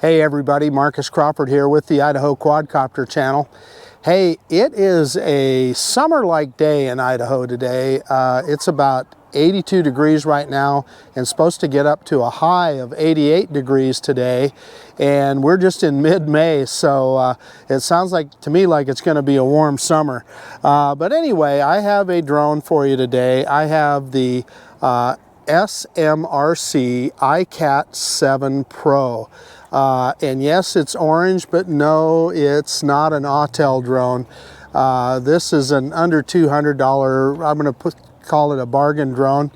Hey everybody, Marcus Crawford here with the Idaho Quadcopter channel. Hey, it is a summer-like day in Idaho today. It's about 82 degrees right now and supposed to get up to a high of 88 degrees today. And we're just in mid-May, so it sounds like to me like it's going to be a warm summer. But anyway, I have a drone for you today. I have the SMRC ICAT7 Pro. And yes, it's orange, but no, it's not an Autel drone. This is an under $200, I'm going to call it a bargain drone.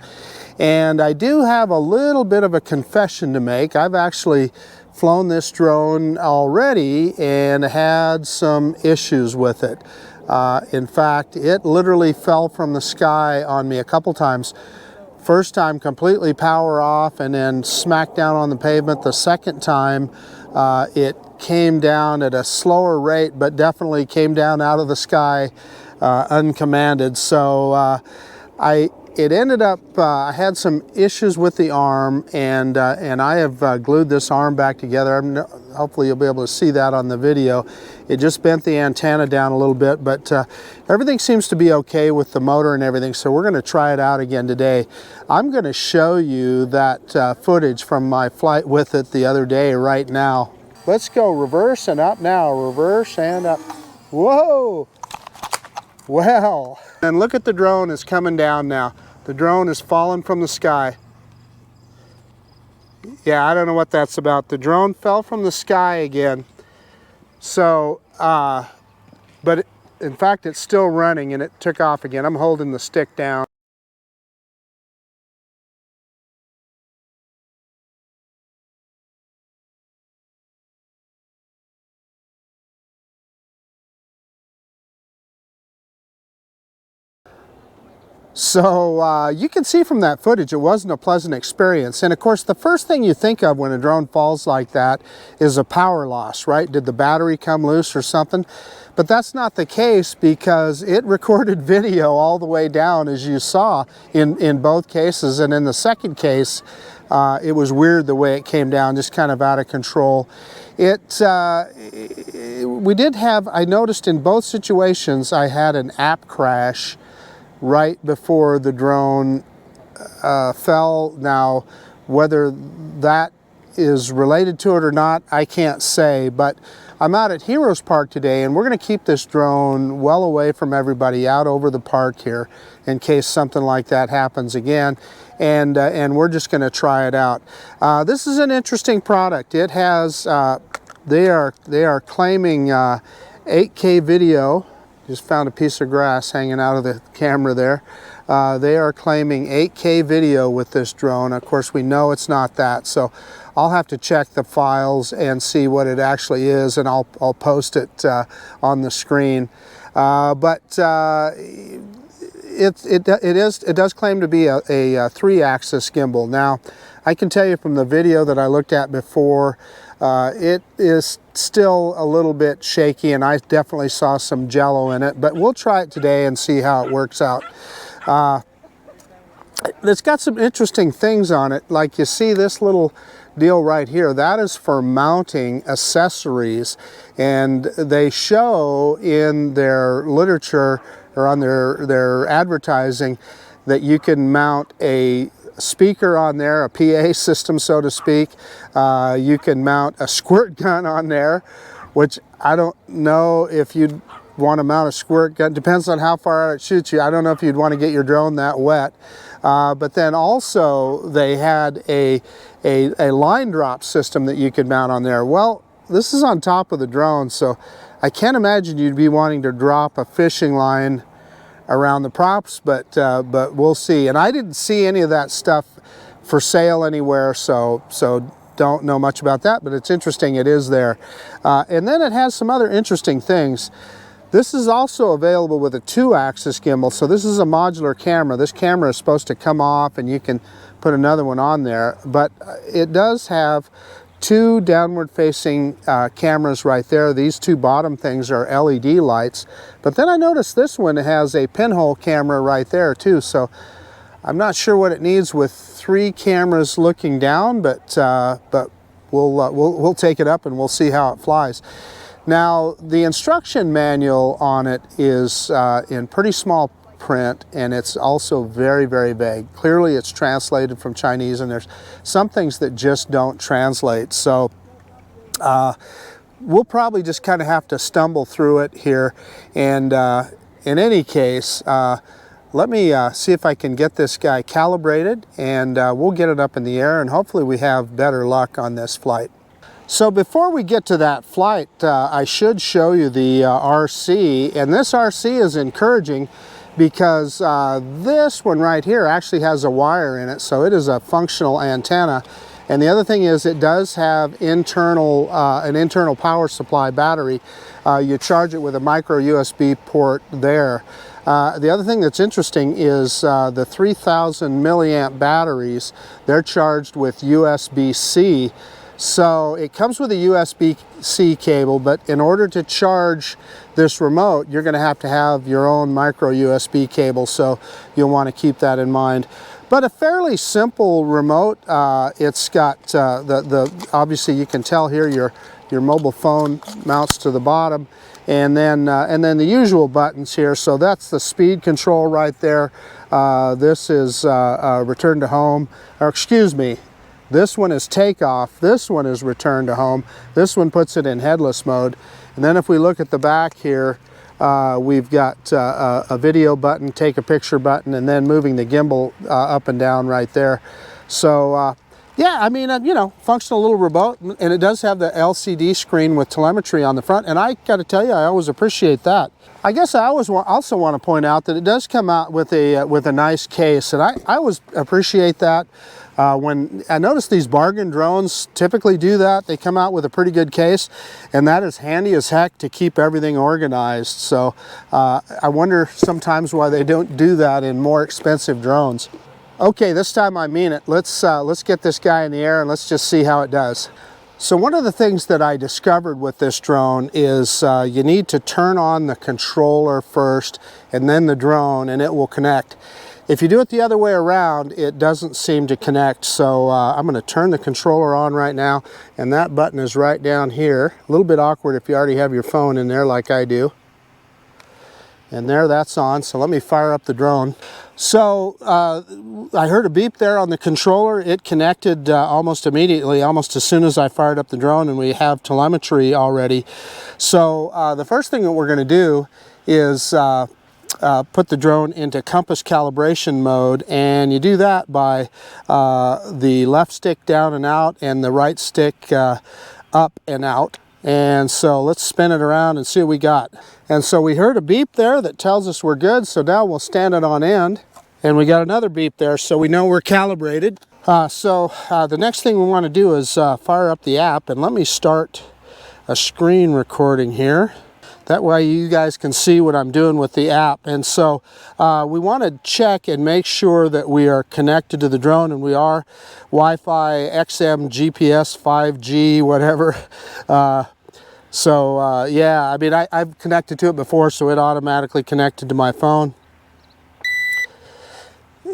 And I do have a little bit of a confession to make. I've actually flown this drone already and had some issues with it. In fact, it literally fell from the sky on me a couple times. First time completely power off and then smack down on the pavement. The second time it came down at a slower rate, but definitely came down out of the sky uncommanded. So it ended up, I had some issues with the arm, and I have glued this arm back together. Hopefully you'll be able to see that on the video. It just bent the antenna down a little bit, but everything seems to be okay with the motor and everything, so we're going to try it out again today. I'm going to show you that footage from my flight with it the other day right now. Let's go reverse and up now, reverse and up. Whoa! Well, and look at the drone is coming down now. The drone is falling from the sky. Yeah, I don't know what that's about. The drone fell from the sky again. So, but in fact, it's still running and it took off again. I'm holding the stick down. So you can see from that footage it wasn't a pleasant experience. And of course the first thing you think of when a drone falls like that is a power loss, right? Did the battery come loose or something? But that's not the case, because it recorded video all the way down, as you saw in both cases. And in the second case, it was weird the way it came down, just kind of out of control. We did have, I noticed in both situations, I had an app crash right before the drone fell. Now, whether that is related to it or not, I can't say, but I'm out at Heroes Park today, and we're going to keep this drone well away from everybody out over the park here in case something like that happens again, and we're just going to try it out. This is an interesting product. It has, they are claiming 8K video. Just found a piece of grass hanging out of the camera there. They are claiming 8K video with this drone. Of course, we know it's not that, so I'll have to check the files and see what it actually is, and I'll post it on the screen. But it does claim to be a 3-axis gimbal. Now, I can tell you from the video that I looked at before, it is still a little bit shaky, and I definitely saw some jello in it, but we'll try it today and see how it works out. It's got some interesting things on it, like you see this little deal right here. That is for mounting accessories, and they show in their literature or on their advertising that you can mount a speaker on there, a PA system, so to speak. You can mount a squirt gun on there, which I don't know if you'd want to mount a squirt gun. Depends on how far out it shoots you. I don't know if you'd want to get your drone that wet. But then also they had a line drop system that you could mount on there. Well, this is on top of the drone, so I can't imagine you'd be wanting to drop a fishing line around the props, but we'll see. And I didn't see any of that stuff for sale anywhere, so don't know much about that, but it's interesting it is there. And then it has some other interesting things. This is also available with a 2-axis gimbal, so this is a modular camera. This camera is supposed to come off and you can put another one on there, but it does have 2 downward facing cameras right there. These 2 bottom things are LED lights, but then I noticed this one has a pinhole camera right there too, so I'm not sure what it needs with 3 cameras looking down, but we'll take it up and we'll see how it flies. Now, the instruction manual on it is in pretty small print, and it's also very, very vague. Clearly it's translated from Chinese, and there's some things that just don't translate. So we'll probably just kind of have to stumble through it here. And in any case, let me see if I can get this guy calibrated, and we'll get it up in the air, and hopefully we have better luck on this flight. So before we get to that flight, I should show you the RC, and this RC is encouraging because this one right here actually has a wire in it, so it is a functional antenna. And the other thing is it does have an internal power supply battery. You charge it with a micro USB port there. The other thing that's interesting is the 3,000 milliamp batteries, they're charged with USB-C. So it comes with a USB-C cable, but in order to charge this remote, you're going to have your own micro USB cable, so you'll want to keep that in mind. But a fairly simple remote. It's got obviously you can tell here your mobile phone mounts to the bottom, and then the usual buttons here. So that's the speed control right there. This is return to home, or excuse me. This one is takeoff, this one is return to home, this one puts it in headless mode. And then if we look at the back here, we've got a video button, take a picture button, and then moving the gimbal up and down right there. So yeah, I mean, you know, functional little remote, and it does have the LCD screen with telemetry on the front, and I got to tell you, I always appreciate that. I guess I also want to point out that it does come out with a nice case, and I always appreciate that. When I notice these bargain drones typically do that, they come out with a pretty good case, and that is handy as heck to keep everything organized. So I wonder sometimes why they don't do that in more expensive drones. Okay, this time I mean it. Let's get this guy in the air and let's just see how it does. So one of the things that I discovered with this drone is you need to turn on the controller first and then the drone, and it will connect. If you do it the other way around, it doesn't seem to connect. So I'm going to turn the controller on right now, and that button is right down here. A little bit awkward if you already have your phone in there like I do. And there, that's on. So let me fire up the drone. So I heard a beep there on the controller. It connected almost immediately, almost as soon as I fired up the drone, and we have telemetry already. So the first thing that we're going to do is put the drone into compass calibration mode, and you do that by the left stick down and out and the right stick up and out. And so let's spin it around and see what we got. And so we heard a beep there that tells us we're good, so now we'll stand it on end. And we got another beep there, so we know we're calibrated. The next thing we want to do is fire up the app, and let me start a screen recording here. That way you guys can see what I'm doing with the app. And so we want to check and make sure that we are connected to the drone, and we are. Wi-Fi, XM, GPS, 5G, whatever. Yeah, I mean, I've connected to it before, so it automatically connected to my phone.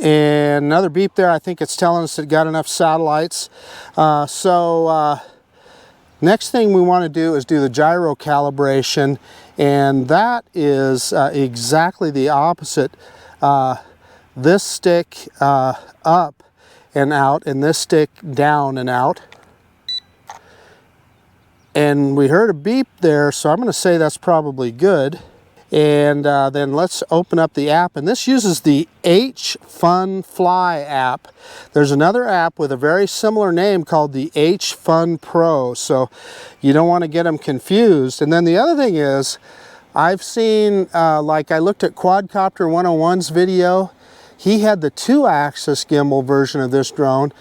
And another beep there, I think it's telling us it got enough satellites. Next thing we want to do is do the gyro calibration, and that is exactly the opposite. This stick up and out, and this stick down and out. And we heard a beep there, so I'm going to say that's probably good. And then let's open up the app, and this uses the HFunFly app. There's another app with a very similar name called the HFun Pro, so you don't want to get them confused. And then the other thing is, I've seen, like I looked at Quadcopter 101's video, he had the 2-axis gimbal version of this drone,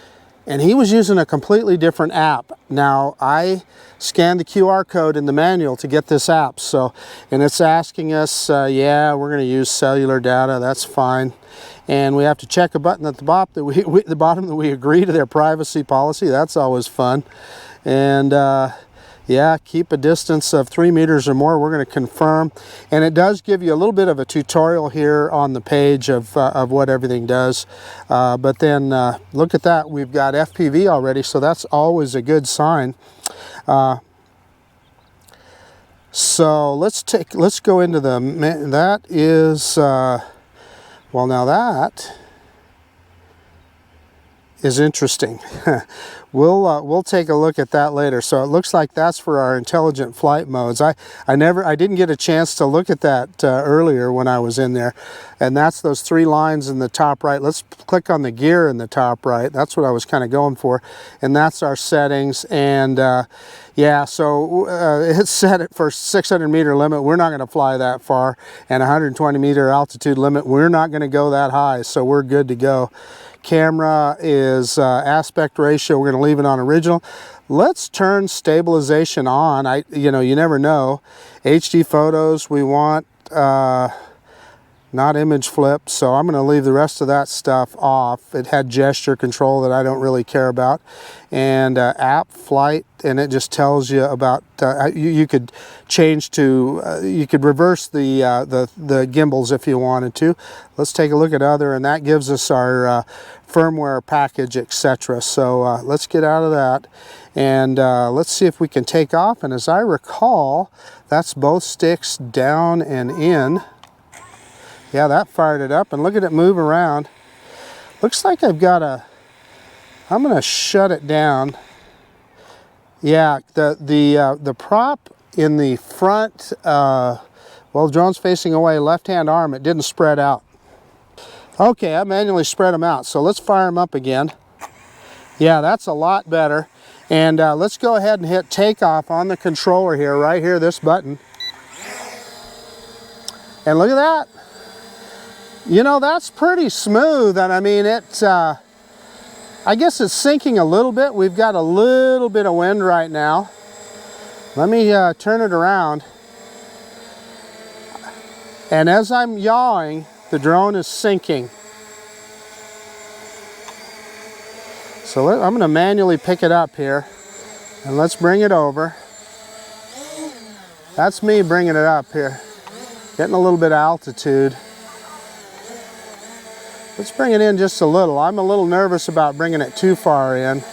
and he was using a completely different app. Now, I scanned the QR code in the manual to get this app, and it's asking us, yeah, we're going to use cellular data, that's fine. And we have to check a button at the bottom that we agree to their privacy policy. That's always fun. And Yeah, keep a distance of 3 meters or more. We're going to confirm. And it does give you a little bit of a tutorial here on the page of what everything does. But then look at that. We've got FPV already, so that's always a good sign. So let's go into that is, well, now that is interesting. We'll take a look at that later. So it looks like that's for our intelligent flight modes. I didn't get a chance to look at that earlier when I was in there, and that's those 3 lines in the top right. Let's click on the gear in the top right. That's what I was kind of going for, and that's our settings. And yeah, so it's set it for 600 meter limit. We're not going to fly that far, and 120 meter altitude limit. We're not going to go that high, so we're good to go. Camera is aspect ratio. We're going to leave it on original. Let's turn stabilization on. You never know. HD photos we want, not image flip, so I'm going to leave the rest of that stuff off. It had gesture control that I don't really care about, and app flight, and it just tells you about you could change to you could reverse the gimbals if you wanted to. Let's take a look at other, and that gives us our firmware package, etc. So let's get out of that, and let's see if we can take off. And as I recall, that's both sticks down and in. Yeah, that fired it up, and look at it move around. Looks like I've got I'm going to shut it down. Yeah, the prop in the front, well, the drone's facing away, left-hand arm, it didn't spread out. Okay, I manually spread them out, so let's fire them up again. Yeah, that's a lot better. And let's go ahead and hit takeoff on the controller here, right here, this button. And look at that. You know, that's pretty smooth, and I mean, I guess it's sinking a little bit. We've got a little bit of wind right now. Let me turn it around. And as I'm yawing, the drone is sinking. So I'm going to manually pick it up here, and let's bring it over. That's me bringing it up here, getting a little bit of altitude. Let's bring it in just a little. I'm a little nervous about bringing it too far in.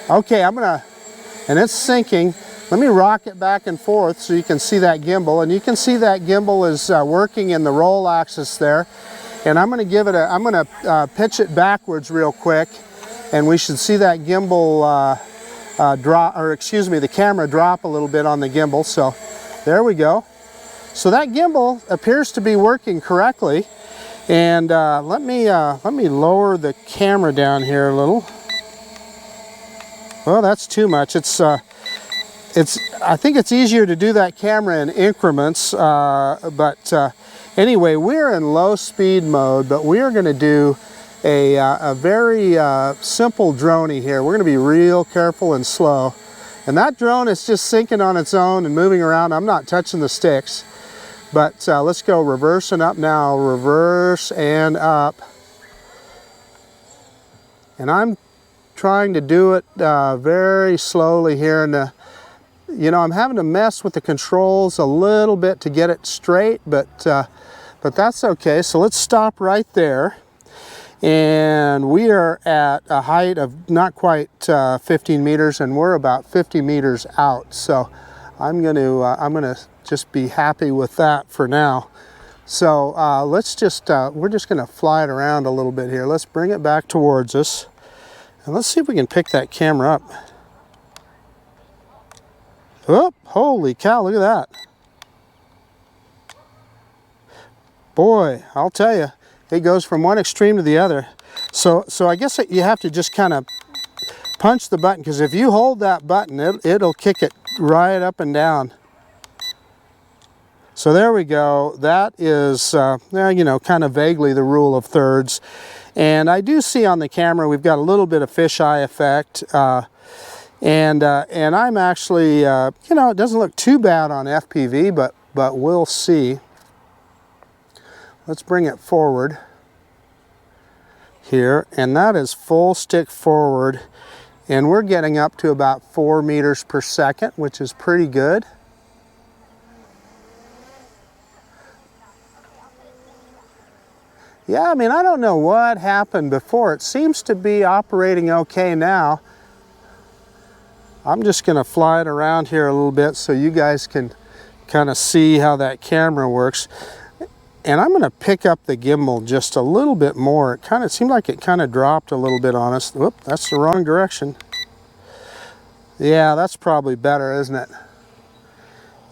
Okay, and it's sinking. Let me rock it back and forth so you can see that gimbal. And you can see that gimbal is working in the roll axis there. And I'm going to I'm going to pitch it backwards real quick. And we should see that gimbal the camera drop a little bit on the gimbal. So there we go. So that gimbal appears to be working correctly. And let me lower the camera down here a little. Well, that's too much. I think it's easier to do that camera in increments. But anyway, we're in low speed mode, but we are going to do a very simple droney here. We're going to be real careful and slow. And that drone is just sinking on its own and moving around. I'm not touching the sticks. But let's go reverse and up now, reverse and up. And I'm trying to do it very slowly here. And you know, I'm having to mess with the controls a little bit to get it straight, but that's okay. So let's stop right there. And we are at a height of not quite 15 meters, and we're about 50 meters out. So I'm gonna just be happy with that for now. So let's just, we're just gonna fly it around a little bit here. Let's bring it back towards us, and let's see if we can pick that camera up. Oh, holy cow, look at that. Boy, I'll tell you, it goes from one extreme to the other. So I guess you have to just kind of punch the button, because if you hold that button, it'll kick it right up and down. So there we go. That is, you know, kind of vaguely the rule of thirds. And I do see on the camera we've got a little bit of fisheye effect. And I'm actually, you know, it doesn't look too bad on FPV, but we'll see. Let's bring it forward here, and that is full stick forward. And we're getting up to about 4 meters per second, which is pretty good. Yeah, I mean, I don't know what happened before. It seems to be operating okay now. I'm just going to fly it around here a little bit so you guys can kind of see how that camera works. And I'm going to pick up the gimbal just a little bit more. It kind of seemed like it kind of dropped a little bit on us. Whoop, that's the wrong direction. Yeah, that's probably better, isn't it?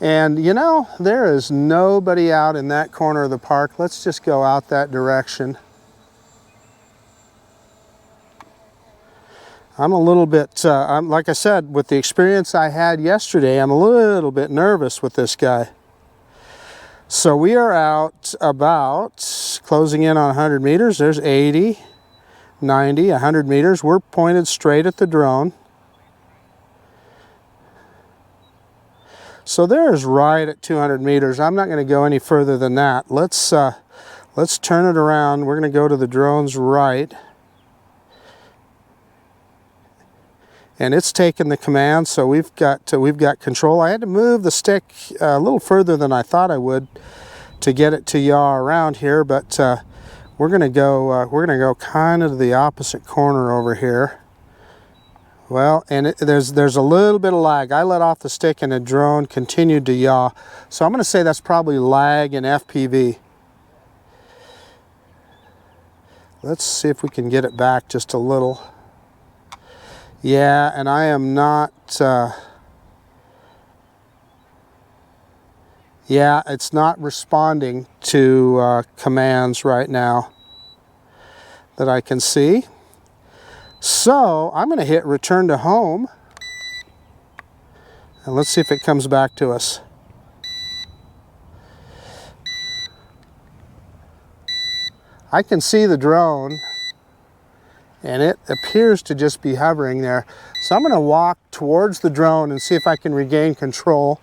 And you know, there is nobody out in that corner of the park. Let's just go out that direction. I'm a little bit, like I said, with the experience I had yesterday, I'm a little bit nervous with this guy. So we are out about, closing in on 100 meters. There's 80, 90, 100 meters. We're pointed straight at the drone. So there's right at 200 meters. I'm not going to go any further than that. Let's turn it around. We're going to go to the drone's right. And it's taken the command, so we've got control. I had to move the stick a little further than I thought I would to get it to yaw around here, but we're going to go kind of to the opposite corner over here. Well, and there's a little bit of lag. I let off the stick and the drone continued to yaw. So I'm going to say that's probably lag in FPV. Let's see if we can get it back just a little. Yeah, and I am not, yeah, it's not responding to commands right now that I can see. So I'm going to hit return to home, and let's see if it comes back to us. I can see the drone, and it appears to just be hovering there. So I'm going to walk towards the drone and see if I can regain control.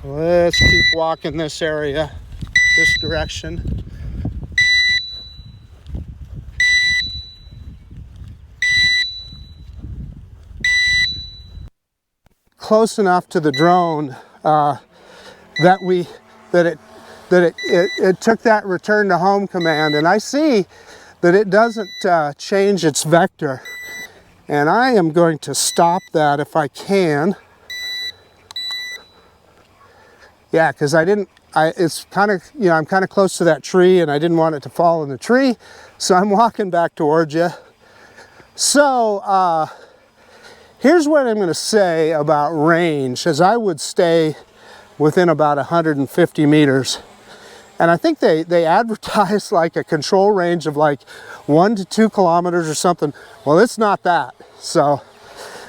Let's keep walking this area, this direction. Close enough to the drone that it took that return to home command, and I see that it doesn't change its vector, and I am going to stop that if I can. Yeah, because it's kind of, you know, I'm kind of close to that tree and I didn't want it to fall in the tree, so I'm walking back towards you. So here's what I'm going to say about range, as I would stay within about 150 meters. And I think they advertise like a control range of like 1 to 2 kilometers or something. Well, it's not that, so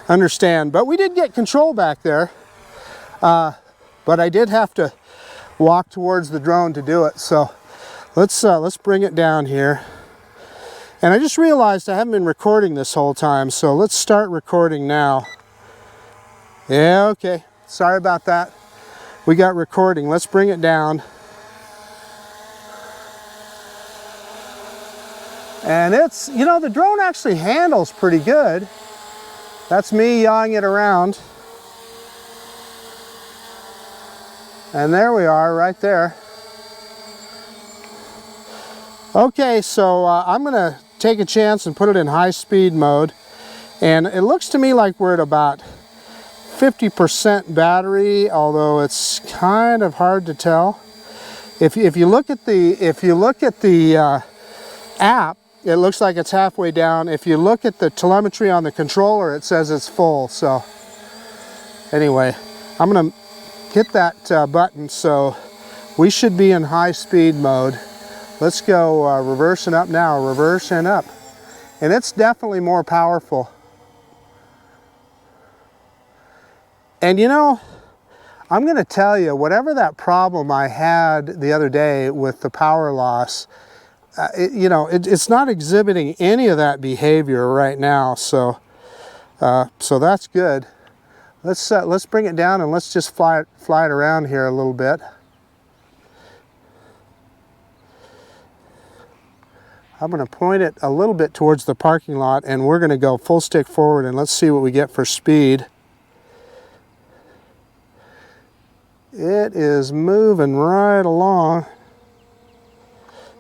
understand. But we did get control back there. But I did have to walk towards the drone to do it. So let's bring it down here. And I just realized I haven't been recording this whole time, so let's start recording now. Yeah, okay. Sorry about that. We got recording. Let's bring it down. And it's, you know, the drone actually handles pretty good. That's me yawing it around. And there we are, right there. Okay, so I'm going to take a chance and put it in high-speed mode. And it looks to me like we're at about 50% battery, although it's kind of hard to tell. If you look at the app, it looks like it's halfway down. If you look at the telemetry on the controller, it says it's full. So anyway, I'm going to hit that button, so we should be in high-speed mode. Let's go reversing up now, reversing up. And it's definitely more powerful. And you know, I'm going to tell you, whatever that problem I had the other day with the power loss, it's not exhibiting any of that behavior right now. So that's good. Let's bring it down and let's just fly it around here a little bit. I'm going to point it a little bit towards the parking lot, and we're going to go full stick forward, and let's see what we get for speed. It is moving right along.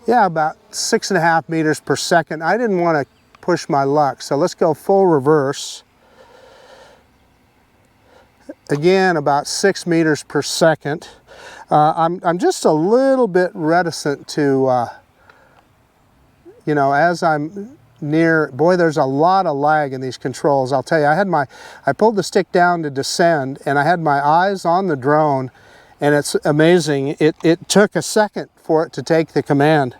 Yeah, about 6.5 meters per second. I didn't want to push my luck, so let's go full reverse. Again, about 6 meters per second. I'm just a little bit reticent to, you know, as I'm near, boy, there's a lot of lag in these controls. I'll tell you, I pulled the stick down to descend, and I had my eyes on the drone, and it's amazing. It took a second for it to take the command.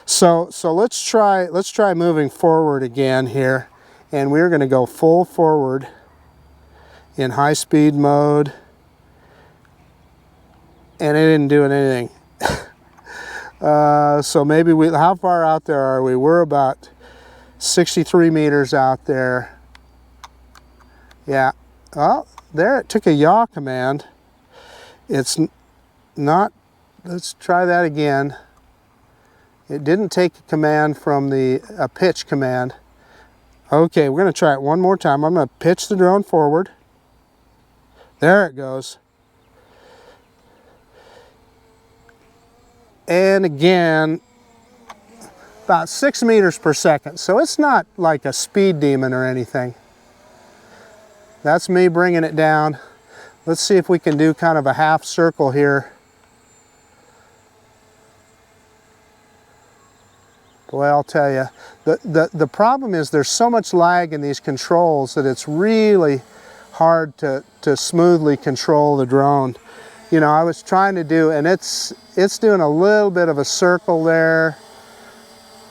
So let's try moving forward again here, and we're going to go full forward in high speed mode, and it didn't do anything. So maybe how far out there are we? We're about 63 meters out there. Yeah, well, there it took a yaw command. It's not, let's try that again. It didn't take a command from a pitch command. Okay, we're going to try it one more time. I'm going to pitch the drone forward. There it goes. And again, about 6 meters per second. So it's not like a speed demon or anything. That's me bringing it down. Let's see if we can do kind of a half circle here. Boy, I'll tell you, the problem is there's so much lag in these controls that it's really hard to smoothly control the drone. You know, I was trying to do, and it's doing a little bit of a circle there.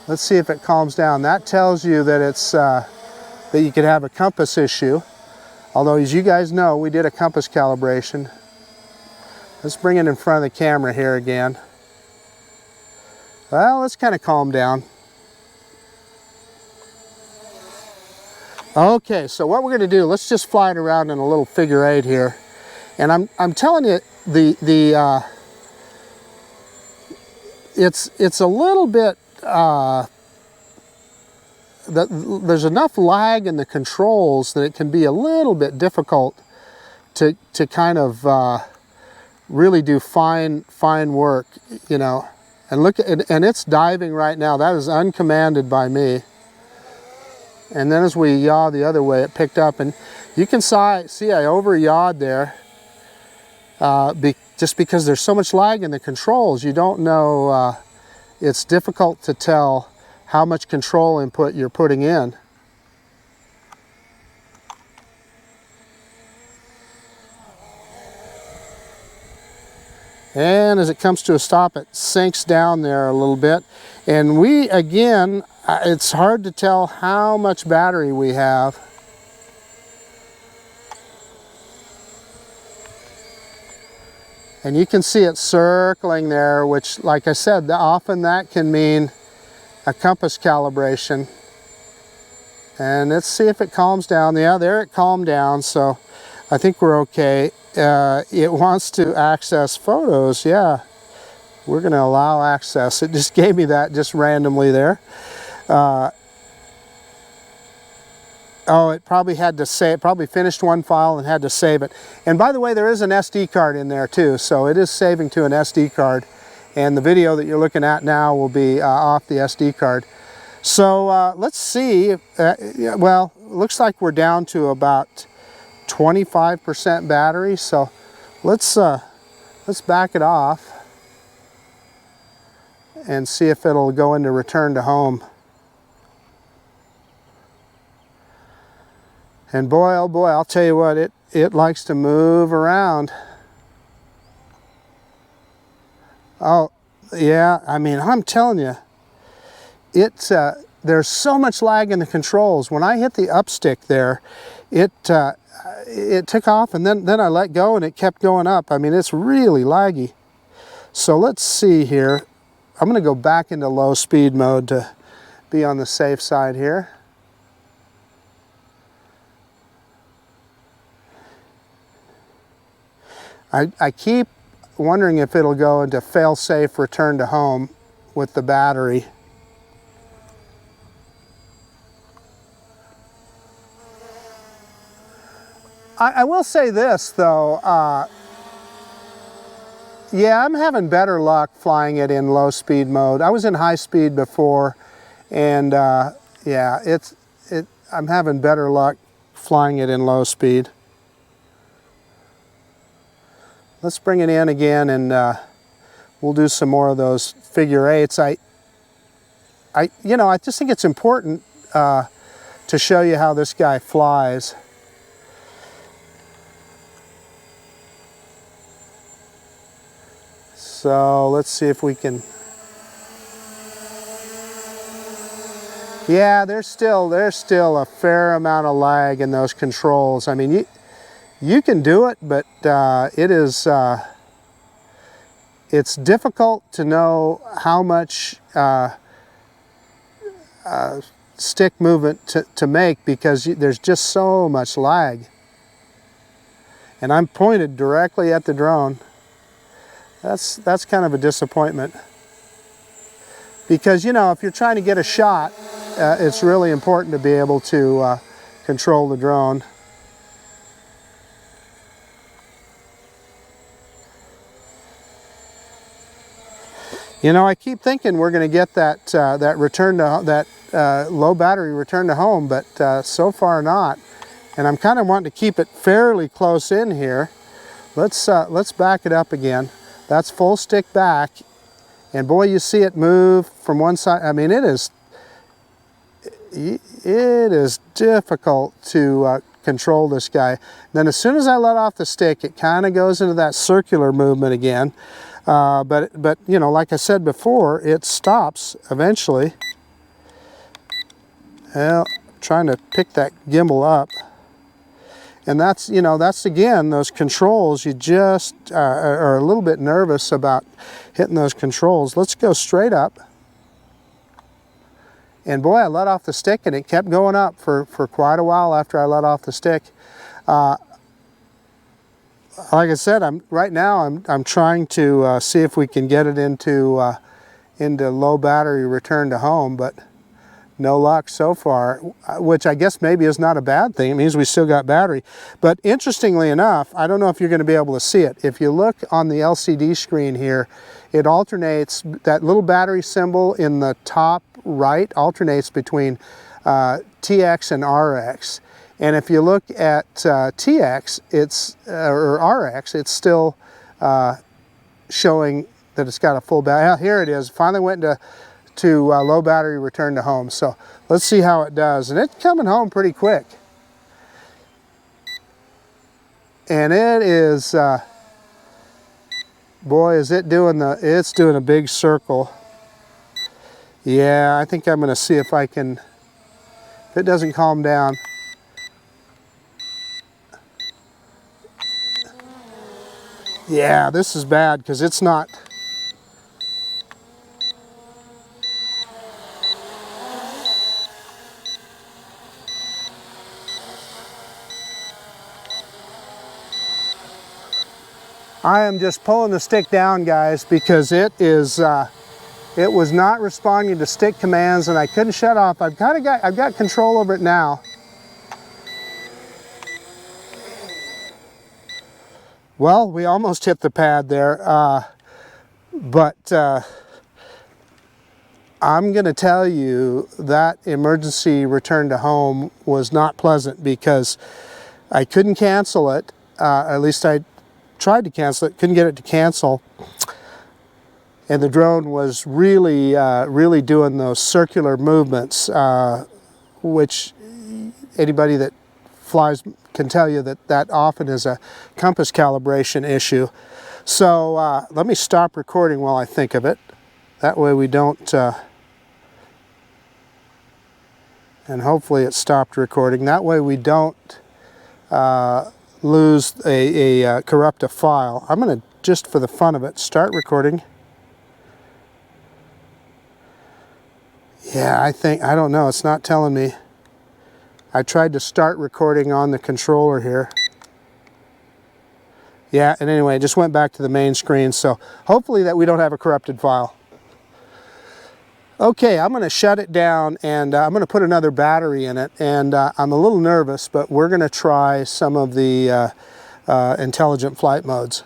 Let's see if it calms down. That tells you that it's that you could have a compass issue. Although, as you guys know, we did a compass calibration. Let's bring it in front of the camera here again. Well, let's kind of calm down. Okay, so what we're going to do, let's just fly it around in a little figure eight here. And I'm telling you, it's a little bit, there's enough lag in the controls that it can be a little bit difficult to kind of really do fine work, you know. And look at, and it's diving right now. That is uncommanded by me. And then as we yaw the other way, it picked up, and you can see I over yawed there. Just because there's so much lag in the controls, you don't know, it's difficult to tell how much control input you're putting in. And as it comes to a stop, it sinks down there a little bit. And we, again, it's hard to tell how much battery we have. And you can see it circling there, which, like I said, often that can mean a compass calibration. And let's see if it calms down. Yeah, there it calmed down, so I think we're okay. It wants to access photos. Yeah, we're going to allow access. It just gave me that just randomly there. Oh, it probably had to save, probably finished one file and had to save it. And by the way, there is an SD card in there too, so it is saving to an SD card. And the video that you're looking at now will be off the SD card. So let's see, well, looks like we're down to about 25% battery, so let's back it off and see if it'll go into return to home. And boy, oh boy, I'll tell you what, it likes to move around. Oh, yeah, I mean, I'm telling you, there's so much lag in the controls. When I hit the up stick there, it took off, and then I let go and it kept going up. I mean, it's really laggy. So let's see here. I'm going to go back into low speed mode to be on the safe side here. I keep wondering if it'll go into fail-safe return to home with the battery. I will say this though, yeah, I'm having better luck flying it in low speed mode. I was in high speed before, and yeah, I'm having better luck flying it in low speed. Let's bring it in again, and we'll do some more of those figure eights. I just think it's important to show you how this guy flies. So let's see if we can. Yeah, there's still a fair amount of lag in those controls. I mean, you can do it, but it's difficult to know how much stick movement to make because there's just so much lag. And I'm pointed directly at the drone. That's kind of a disappointment. Because, you know, if you're trying to get a shot, it's really important to be able to control the drone. You know, I keep thinking we're going to get that low battery return to home, but so far not. And I'm kind of wanting to keep it fairly close in here. Let's back it up again. That's full stick back, and boy, you see it move from one side. I mean, it is difficult to control this guy. Then as soon as I let off the stick, it kind of goes into that circular movement again. But you know, like I said before, it stops eventually. Well, trying to pick that gimbal up. And that's, you know, that's again, those controls, you just are a little bit nervous about hitting those controls. Let's go straight up. And boy, I let off the stick and it kept going up for quite a while after I let off the stick. Like I said, right now I'm trying to see if we can get it into low battery return to home, but no luck so far, which I guess maybe is not a bad thing. It means we still got battery. But interestingly enough, I don't know if you're going to be able to see it. If you look on the LCD screen here, it alternates, that little battery symbol in the top right alternates between TX and RX. And if you look at TX, or RX, it's still showing that it's got a full battery. Here it is, finally went to low battery return to home. So let's see how it does. And it's coming home pretty quick. And it is, boy, is it doing it's doing a big circle. Yeah, I think I'm gonna see if I can, if it doesn't calm down. Yeah, this is bad because it's not. I am just pulling the stick down, guys, because it was not responding to stick commands, and I couldn't shut off. I've got control over it now. Well, we almost hit the pad there, but I'm going to tell you that emergency return to home was not pleasant because I couldn't cancel it. At least I tried to cancel it, couldn't get it to cancel, and the drone was really really doing those circular movements, which anybody that flies can tell you that often is a compass calibration issue. So let me stop recording while I think of it. That way we don't, and hopefully it stopped recording. That way we don't lose corrupt a file. I'm going to, just for the fun of it, start recording. Yeah, I don't know, it's not telling me. I tried to start recording on the controller here. Yeah, and anyway, it just went back to the main screen, so hopefully that we don't have a corrupted file. Okay, I'm going to shut it down, and I'm going to put another battery in it, and I'm a little nervous, but we're going to try some of the intelligent flight modes.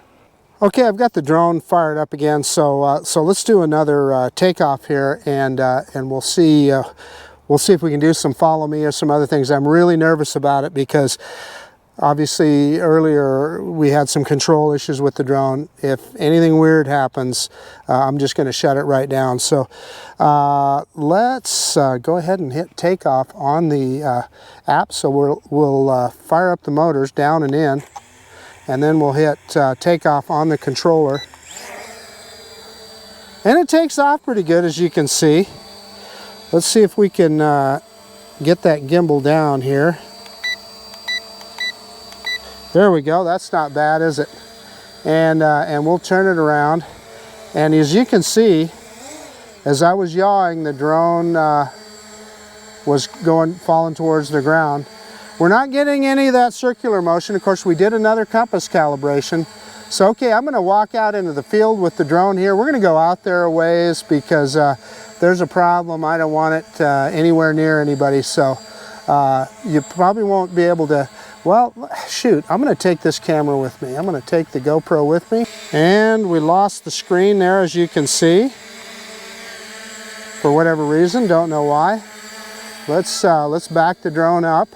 Okay, I've got the drone fired up again, so let's do another takeoff here, and we'll see if we can do some follow me or some other things. I'm really nervous about it because obviously earlier we had some control issues with the drone. If anything weird happens, I'm just going to shut it right down. So let's go ahead and hit takeoff on the app. So we'll fire up the motors down and in, and then we'll hit takeoff on the controller. And it takes off pretty good, as you can see. Let's see if we can get that gimbal down here. There we go. That's not bad, is it? And we'll turn it around. And as you can see, as I was yawing, the drone was falling towards the ground. We're not getting any of that circular motion. Of course, we did another compass calibration. So, okay, I'm going to walk out into the field with the drone here. We're going to go out there a ways because there's a problem. I don't want it anywhere near anybody. So you probably won't be able to. Well, shoot, I'm going to take this camera with me. I'm going to take the GoPro with me. And we lost the screen there, as you can see. For whatever reason, don't know why. Let's back the drone up.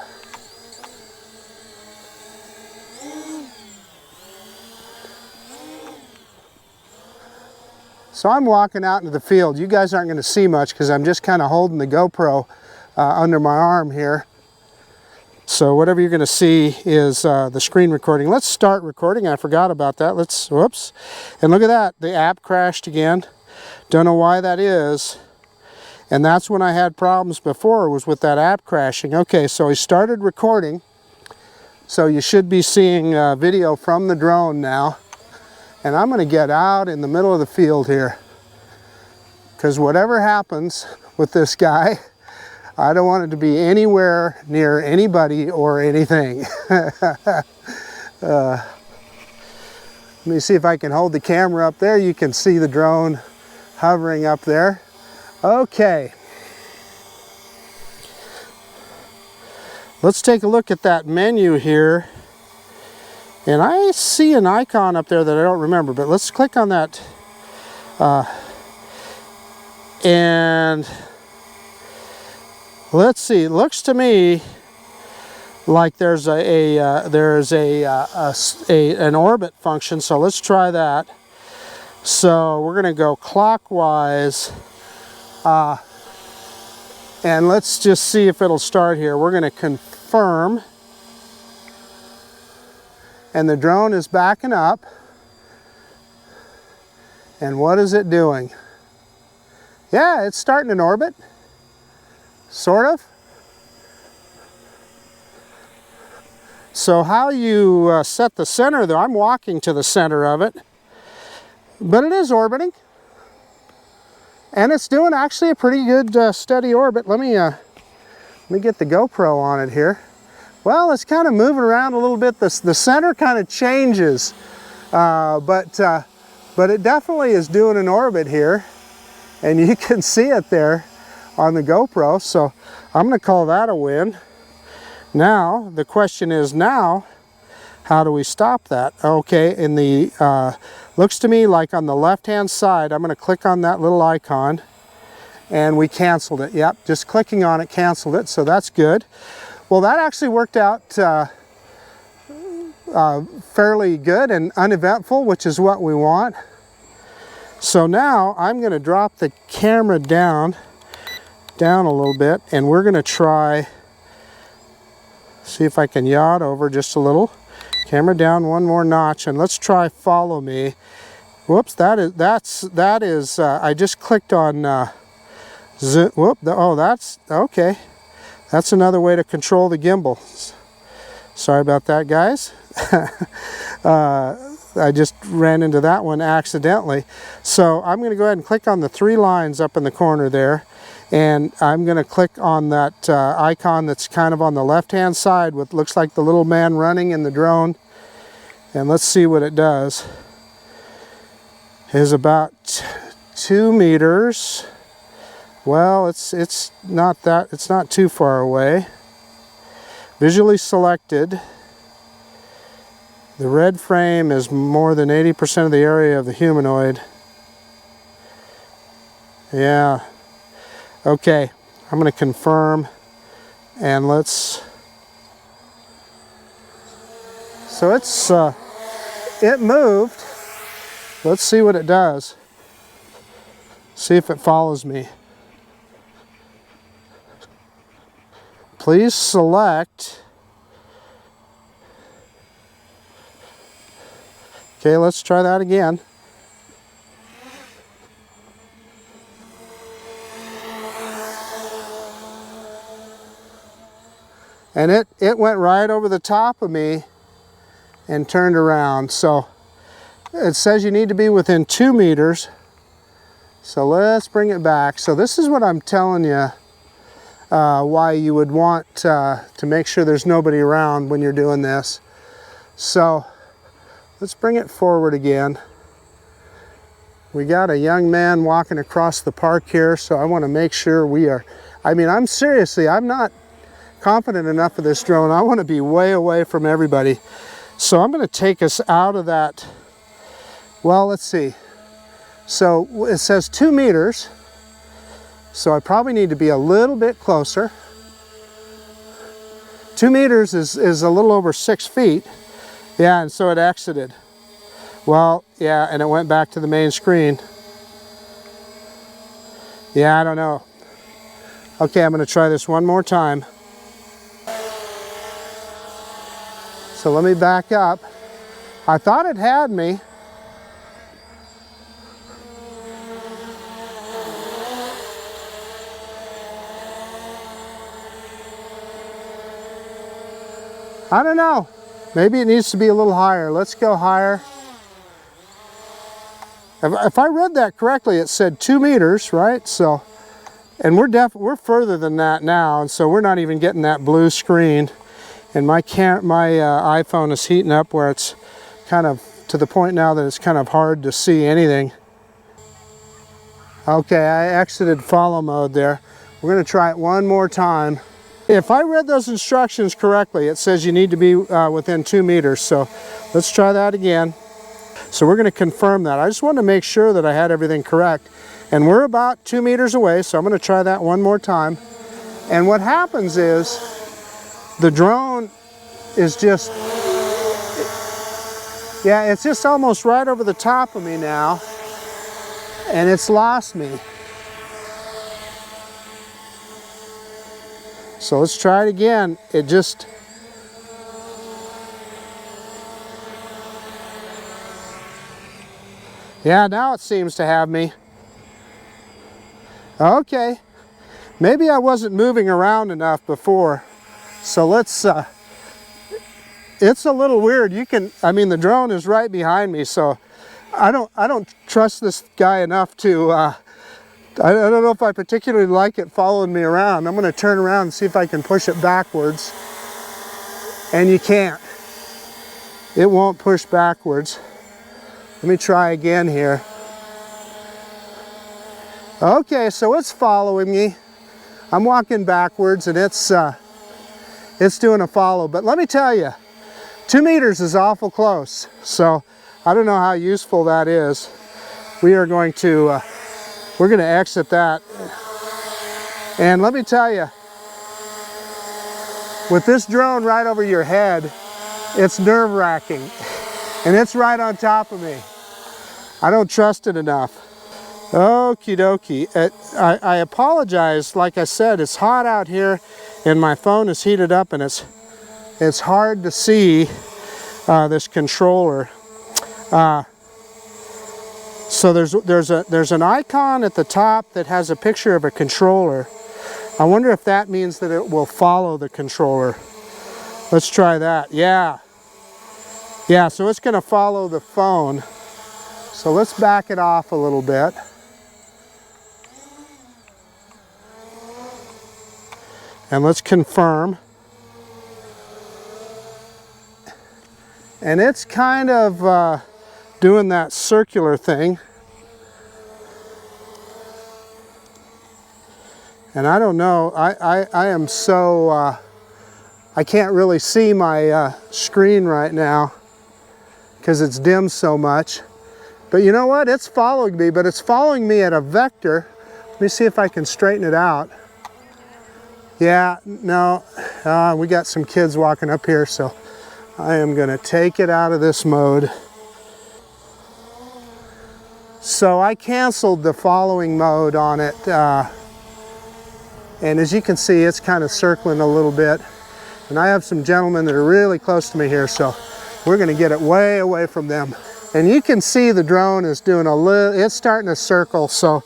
So I'm walking out into the field. You guys aren't going to see much because I'm just kind of holding the GoPro under my arm here. So whatever you're going to see is the screen recording. Let's start recording. I forgot about that. Whoops. And look at that. The app crashed again. Don't know why that is. And that's when I had problems before, was with that app crashing. Okay, so he started recording. So you should be seeing video from the drone now. And I'm going to get out in the middle of the field here. Because whatever happens with this guy, I don't want it to be anywhere near anybody or anything. Let me see if I can hold the camera up there. You can see the drone hovering up there. Okay. Let's take a look at that menu here. And I see an icon up there that I don't remember, but let's click on that. And let's see, it looks to me like there's an orbit function, so let's try that. So we're going to go clockwise, and let's just see if it'll start here. We're going to confirm, and the drone is backing up. And what is it doing? Yeah, it's starting an orbit. Sort of. So how you set the center though, I'm walking to the center of it, but it is orbiting. And it's doing actually a pretty good steady orbit. Let me get the GoPro on it here. Well, it's kind of moving around a little bit. The center kind of changes, but it definitely is doing an orbit here. And you can see it there on the GoPro, so I'm going to call that a win. Now, the question is now, how do we stop that? Okay, in the, looks to me like on the left-hand side, I'm going to click on that little icon, and we canceled it. Yep, just clicking on it canceled it, so that's good. Well, that actually worked out fairly good and uneventful, which is what we want. So now I'm going to drop the camera down a little bit, and we're going to try, see if I can yaw it over just a little. Camera down one more notch, and let's try follow me. Whoops, that is I just clicked on zoom. Whoop, oh, that's okay. That's another way to control the gimbal. Sorry about that, guys. I just ran into that one accidentally. So I'm going to go ahead and click on the three lines up in the corner there. And I'm going to click on that icon that's kind of on the left-hand side, what looks like the little man running in the drone. And let's see what it does. It is about 2 meters. Well, it's not too far away. Visually selected. The red frame is more than 80% of the area of the humanoid. Yeah. Okay, I'm going to confirm, and let's. So it moved. Let's see what it does. See if it follows me. Please select. Okay, let's try that again. And it went right over the top of me and turned around. So it says you need to be within 2 meters. So let's bring it back. So this is what I'm telling you, why you would want to make sure there's nobody around when you're doing this. So let's bring it forward again. We got a young man walking across the park here, so I want to make sure we are, I'm not confident enough of this drone. I want to be way away from everybody. So I'm going to take us out of that. Well, let's see. So it says 2 meters. So I probably need to be a little bit closer. 2 meters is a little over 6 feet. Yeah, and so it exited. Well, yeah, and it went back to the main screen. Yeah, I don't know. Okay, I'm going to try this one more time. So let me back up. I thought it had me. I don't know. Maybe it needs to be a little higher. Let's go higher. If I read that correctly, it said 2 meters, right? So, and we're further than that now, and so we're not even getting that blue screen. And my iPhone is heating up where it's kind of to the point now that it's kind of hard to see anything. Okay, I exited follow mode there. We're going to try it one more time. If I read those instructions correctly, it says you need to be within 2 meters. So let's try that again. So we're going to confirm that. I just wanted to make sure that I had everything correct. And we're about 2 meters away, so I'm going to try that one more time. And what happens is the drone is just, yeah, it's just almost right over the top of me now. And it's lost me. So let's try it again. It just, yeah, now it seems to have me. Okay, maybe I wasn't moving around enough before. So let's, it's a little weird. You can, the drone is right behind me, so I don't trust this guy enough to, I don't know if I particularly like it following me around. I'm going to turn around and see if I can push it backwards. And you can't. It won't push backwards. Let me try again here. Okay, so it's following me. I'm walking backwards and it's doing a follow. But let me tell you, 2 meters is awful close. So I don't know how useful that is. We are going to, we're going to exit that. And let me tell you, with this drone right over your head, it's nerve-wracking. And it's right on top of me. I don't trust it enough. Okie dokie. I apologize. Like I said, it's hot out here and my phone is heated up and it's hard to see this controller. So there's an icon at the top that has a picture of a controller. I wonder if that means that it will follow the controller. Let's try that. Yeah. Yeah, so it's going to follow the phone. So let's back it off a little bit. And let's confirm. And it's kind of doing that circular thing. And I don't know, I am so, I can't really see my screen right now because it's dim so much. But you know what? It's following me, but it's following me at a vector. Let me see if I can straighten it out. Yeah, no, we got some kids walking up here, so I am gonna take it out of this mode. So I canceled the following mode on it, and as you can see, it's kind of circling a little bit. And I have some gentlemen that are really close to me here, so we're gonna get it way away from them. And you can see the drone is doing a little, it's starting to circle. So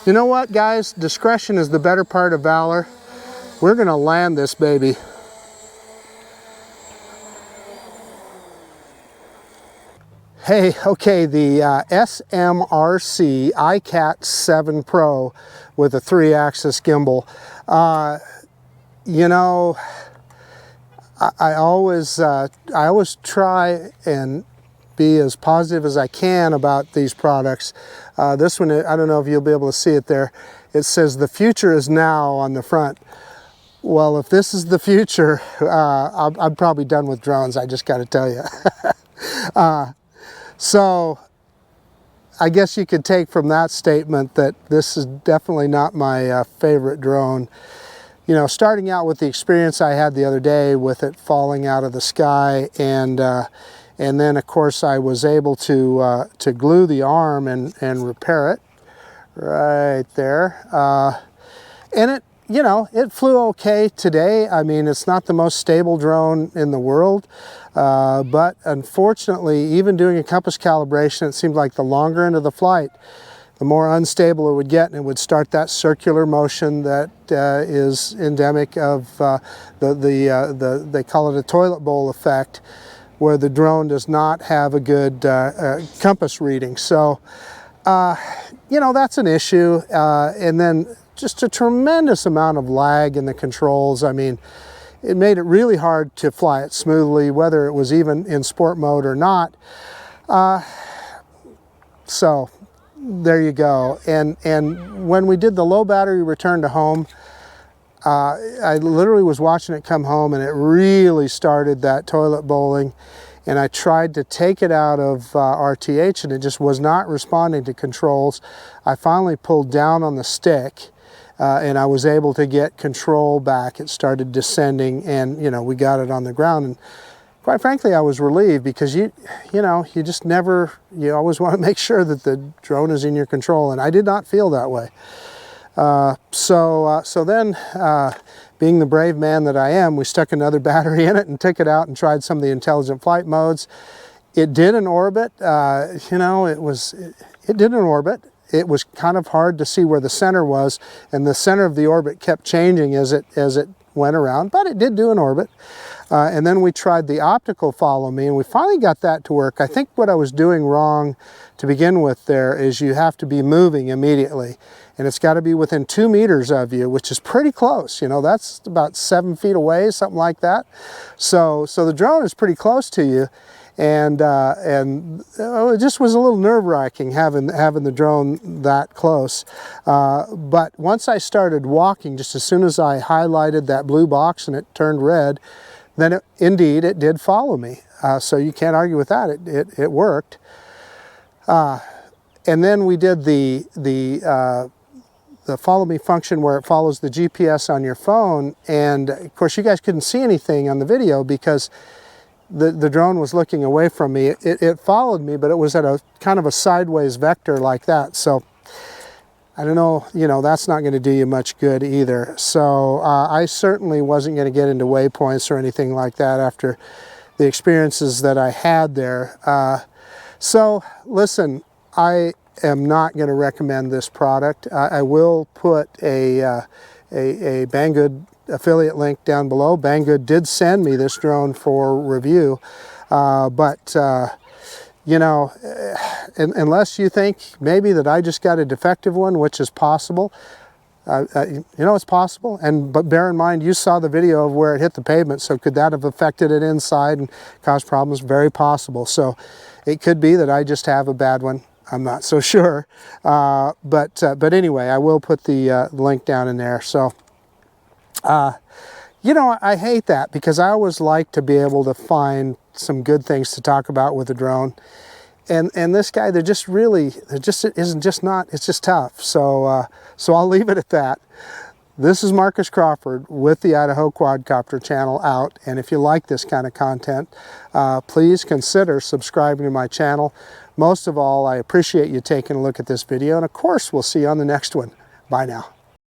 you know what, guys? Discretion is the better part of valor. We're gonna land this baby. Hey, okay, the SMRC ICAT7 Pro with a 3-axis gimbal. You know, I always try and be as positive as I can about these products. This one, I don't know if you'll be able to see it there. It says the future is now on the front. Well, if this is the future, I'm probably done with drones, I just got to tell you. So I guess you could take from that statement that this is definitely not my favorite drone. You know, starting out with the experience I had the other day with it falling out of the sky, and then of course I was able to glue the arm and repair it right there. And it, you know, it flew okay today. I mean, it's not the most stable drone in the world, but unfortunately, even doing a compass calibration, it seemed like the longer into the flight, the more unstable it would get, and it would start that circular motion that is endemic of they call it a toilet bowl effect, where the drone does not have a good compass reading. So, you know, that's an issue. And then just a tremendous amount of lag in the controls. I mean, it made it really hard to fly it smoothly, whether it was even in sport mode or not. So there you go. And when we did the low battery return to home, I literally was watching it come home, and it really started that toilet bowling. And I tried to take it out of RTH, and it just was not responding to controls. I finally pulled down on the stick, and I was able to get control back. It started descending, and you know, we got it on the ground. And quite frankly, I was relieved, because you know, you just never, you always want to make sure that the drone is in your control, and I did not feel that way. So then, being the brave man that I am, we stuck another battery in it and took it out and tried some of the intelligent flight modes. It did an orbit. You know, it did an orbit. It was kind of hard to see where the center was, and the center of the orbit kept changing as it went around, but it did do an orbit. And then we tried the optical follow me, and we finally got that to work. I think what I was doing wrong to begin with there is you have to be moving immediately, and it's got to be within 2 meters of you, which is pretty close. You know, that's about 7 feet away, something like that. So the drone is pretty close to you, and it just was a little nerve-wracking having the drone that close. But once I started walking, just as soon as I highlighted that blue box and it turned red, then indeed it did follow me. So you can't argue with that. It worked. And then we did the follow me function, where it follows the GPS on your phone. And of course, you guys couldn't see anything on the video because the drone was looking away from me. It followed me, but it was at a kind of a sideways vector like that. So I don't know, you know, that's not going to do you much good either. So I certainly wasn't going to get into waypoints or anything like that after the experiences that I had there. So listen, I am not going to recommend this product. I will put a Banggood affiliate link down below. Banggood did send me this drone for review, but you know, unless you think maybe that I just got a defective one, which is possible, you know, it's possible. But bear in mind, you saw the video of where it hit the pavement, so could that have affected it inside and caused problems? Very possible. So it could be that I just have a bad one. I'm not so sure. But anyway, I will put the link down in there. So, you know, I hate that because I always like to be able to find some good things to talk about with a drone. And this guy, it's just tough. So, so I'll leave it at that. This is Marcus Crawford with the Idaho Quadcopter channel out. And if you like this kind of content, please consider subscribing to my channel. Most of all, I appreciate you taking a look at this video. And of course, we'll see you on the next one. Bye now.